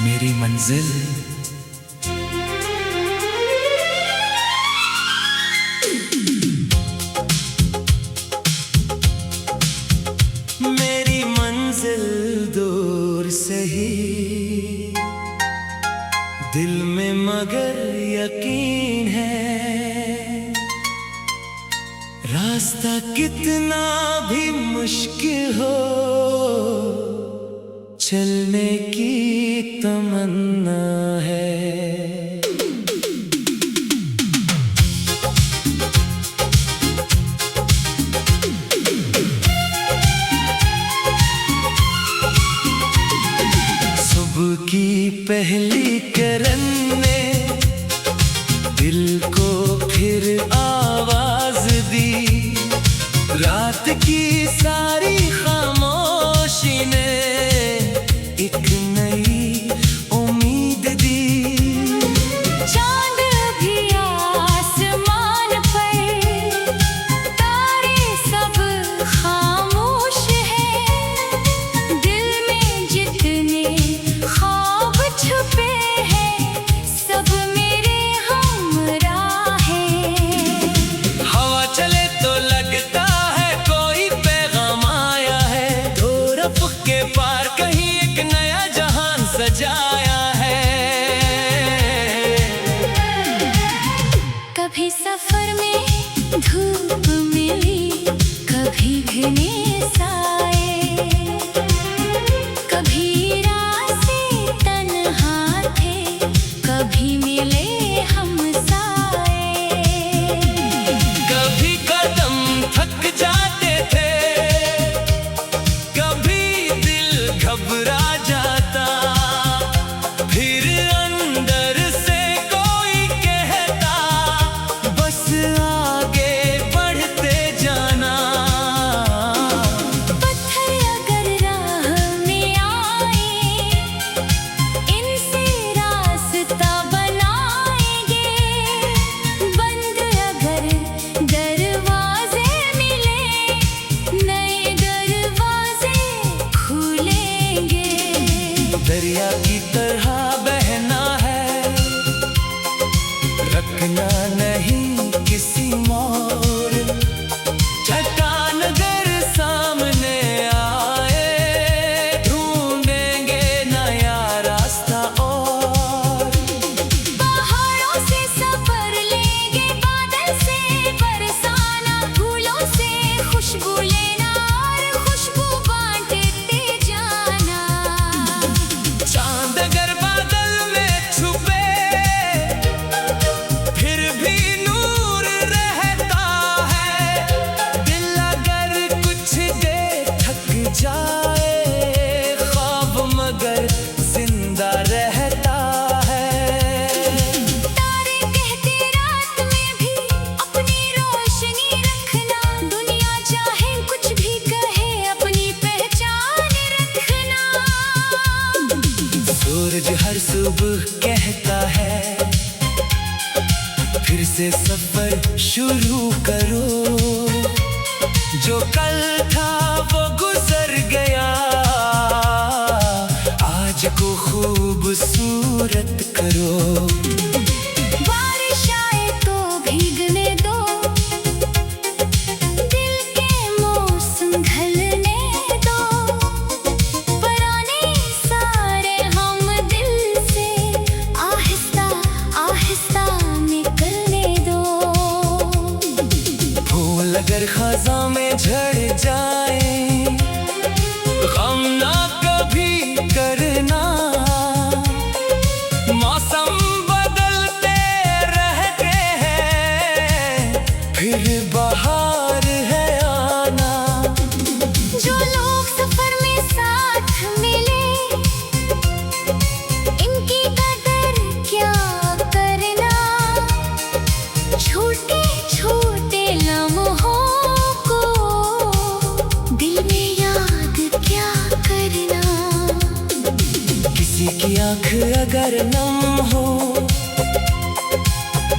मेरी मंजिल। मेरी मंजिल दूर सही, दिल में मगर यकीन है। रास्ता कितना भी मुश्किल हो, चलने की तमन्ना है। सुबह की पहली किरण ने दिल को फिर आवाज दी। रात की सारी खामोशी ने एक नई उम्मीद दी। चांद भी आसमान पर, तारे सब खामोश हैं। दिल में जितने ख्वाब छुपे हैं, सब मेरे हमराह हैं। हवा चले तो लगता है कोई पैगाम आया है। दो रफ़्क़ के पार कहीं एक नया जहान सजाया है। कभी सफर में धूप मिली, कभी घने साए, कभी रास्ते तन्हा थे, कभी मिले हमसाए। कभी कदम थक जाते थे, कभी दिल घबरा जाता। फिर अंदर से कोई कहता, बस आगे बढ़ते जाना। पत्थर अगर राह में आए, इनसे रास्ता बनाएंगे। बंद अगर दरवाजे मिले, नए दरवाजे खुलेंगे। दरिया की तरह बहना है, रखना नहीं किसी मोड़। चट्टान अगर सामने आए, ढूंढेंगे नया रास्ता और। पहाड़ों से सफर लेंगे, बादल से बरसाना, फूलों से खुशबू लेना और खुशबू बांटते जाना। चांद अगर बादल में छुपे, फिर भी नूर रहता है। दिल अगर कुछ देर थक जाए, ख्वाब मगर जिंदा रहता है। तारे कहते रात में भी अपनी रोशनी रखना। दुनिया चाहे कुछ भी कहे, अपनी पहचान रखना। सूरज हर सुबह कहता है, फिर से सफर शुरू करो। जो कल था वो गुजर गया, आज को खूबसूरत करो। बारिश आए तो भीगने दो, दिल के मौसम ढलने दो। पराने सारे हम दिल से आहिस्ता आहिस्ता निकलने दो। फूल अगर खज़ां में झड़ जाए, गम ना कभी करना। मौसम बदलते रहते हैं, फिर बहार है आना। जो लोग सफर में साथ मिले, इनकी कदर क्या करना। छोटे छोटे लम्हों को दिल में याद क्या करना। किसी की आंख अगर नम हो,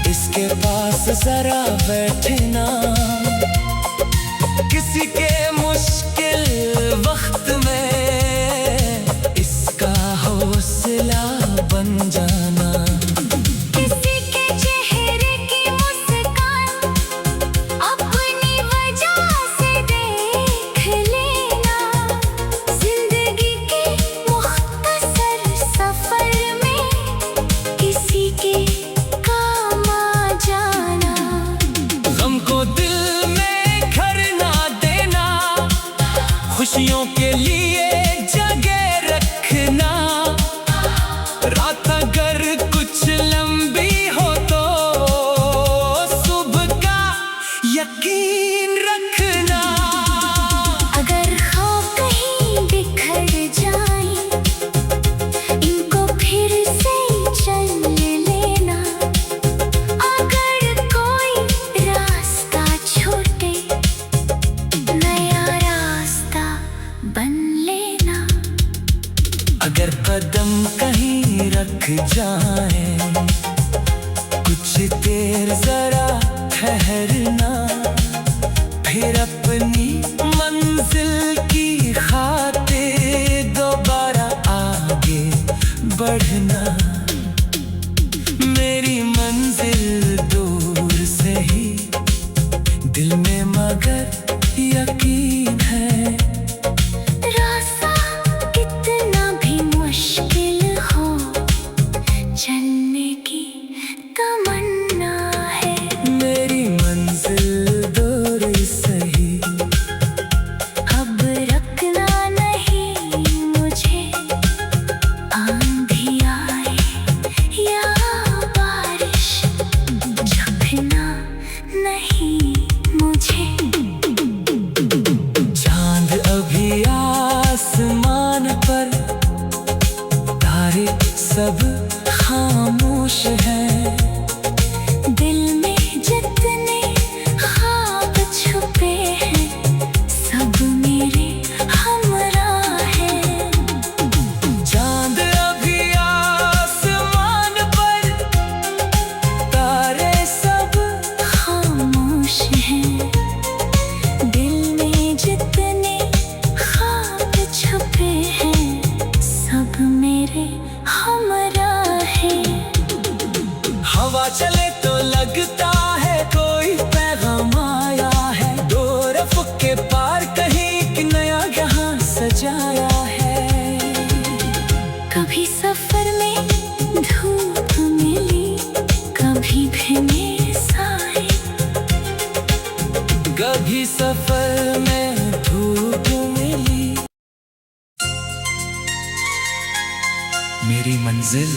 इसके पास जरा बैठना। किसी के मुश्किल वक्त में इसका हौसला लिए जगह रखना। रात अगर कुछ लंबी हो तो सुबह का यकीन रखना। अगर ख्वाब कहीं बिखर जाए इनको फिर से चल लेना। अगर कोई रास्ता छूटे नया रास्ता बन लेना। अगर कदम कहीं रख जाए कुछ देर जरा ठहरना। फिर अपनी मंजिल की खातिर दोबारा आगे बढ़ना। मेरी मंजिल दूर से ही दिल में मगर यकीन है। रास्ता कितना भी मुश्किल हो चलने की तमन्ना है। मेरी मंजिल दूर सही अब रखना नहीं मुझे। आंधी आए या बारिश झुकना नहीं मुझे। चांद अभी आसमान पर, तारे सब खामोश हैं। दिल में जितने ख्वाब छुपे हैं सब मेरे हमरा हैं। चांद अभी आसमान पर, तारे सब खामोश हैं। दिल में जितने ख्वाब छुपे हैं सब मेरे हमरा हैं। हवा चले तो लगता है कोई पैगाम आया है। दो रफ़्क़ के पार कहीं एक नया जहां सजाया है। कभी सफर में धूप मिली कभी भीने साए। कभी सफर में धूप मिली। मेरी मंजिल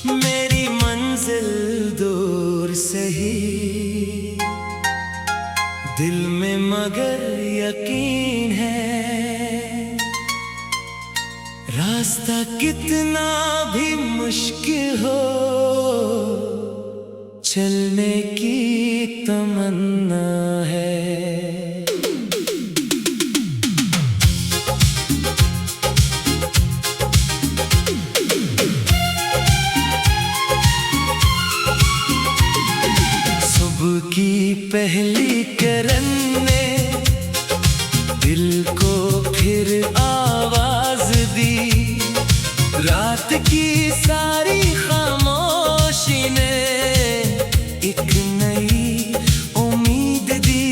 मेरी मंजिल दूर से ही दिल में मगर यकीन है। रास्ता कितना भी मुश्किल हो चलने की तमन्ना है। सुबह की पहली किरण ने दिल को फिर आवाज दी। रात की सारी खामोशी ने एक नई उम्मीद दी।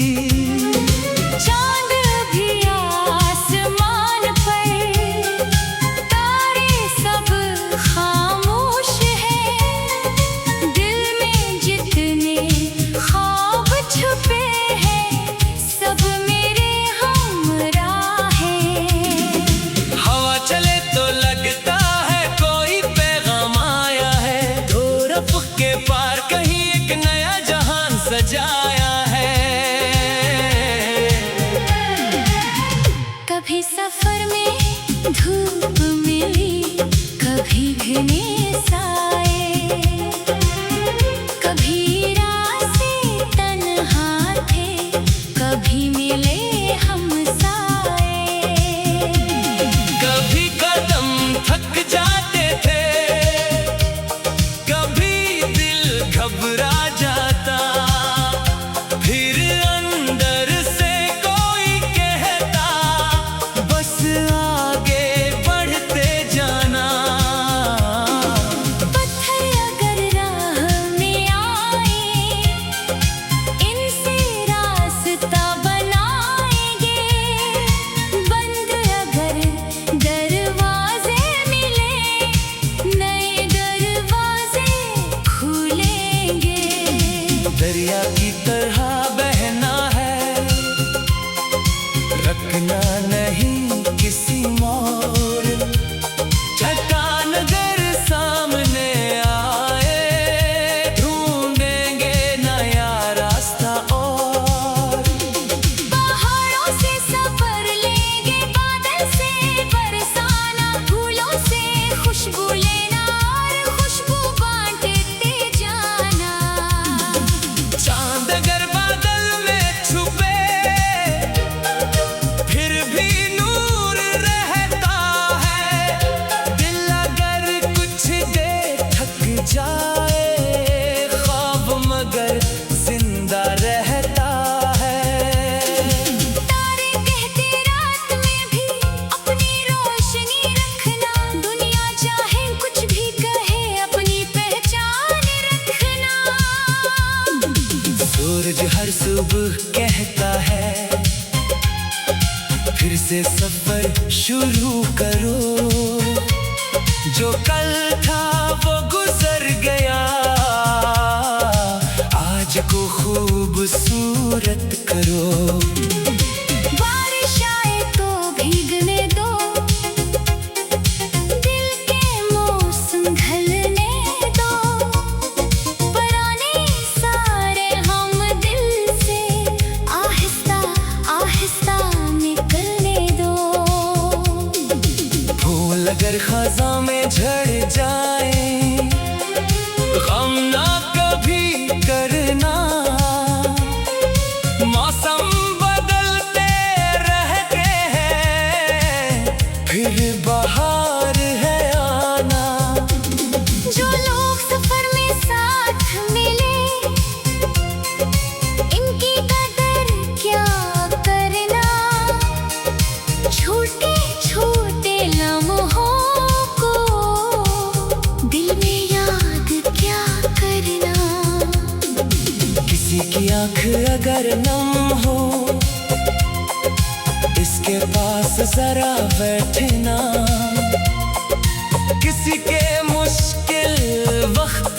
चांद भी आसमान पर, तारे सब खामोश हैं। दिल में जितने ख्वाब छुपे हैं सब मेरे हमरा हैं। हवा चले तो लगता है कोई पैगाम आया है। दो रफ़्क़ के पार कहीं एक नया जहान सजाया है। कभी सफर में धूप मिली कभी भीने साए। कभी रास्ते तन्हा थे कभी मिले हम साए। कभी कदम थक जाते थे, कभी दिल घबरा दरिया की तरह बहना है, रखना नहीं किसी मोड़। चट्टान अगर सामने आए, ढूंढेंगे नया रास्ता और। पहाड़ों से सफर लेंगे, बादल से बरसाना, फूलों से खुशबू लेना और खुशबू बांटते जाना। चांद अगर बादल में छुपे, फिर भी नूर रहता है। दिल अगर कुछ दे थक जाए, ख्वाब मगर जिंदा रहता है। तारे कहते रात में भी अपनी रोशनी रखना, दुनिया चाहे कुछ भी कहे अपनी पहचान रखना। सूरज हर सुबह कहता है, फिर से सफर शुरू करो। जो कल था वो गुजर गया, आज को खूबसूरत करो। बारिश आए तो भीगने दो, दिल के मौसम ढलने दो। पुराने सारे हम दिल से आहिस्ता आहिस्ता निकलने दो। फूल अगर खज़ां में झड़ जाए, गम ना कभी करना। मौसम बदलते रहते हैं, फिर बहार है आना। जो लोग सफर में साथ मिले, इनकी कदर क्या करना। छोटे छोटे लम्हों को दिल में याद क्या करना। किसी की आंख अगर नम हो, इसके पास जरा बैठना। किसी के मुश्किल वक्त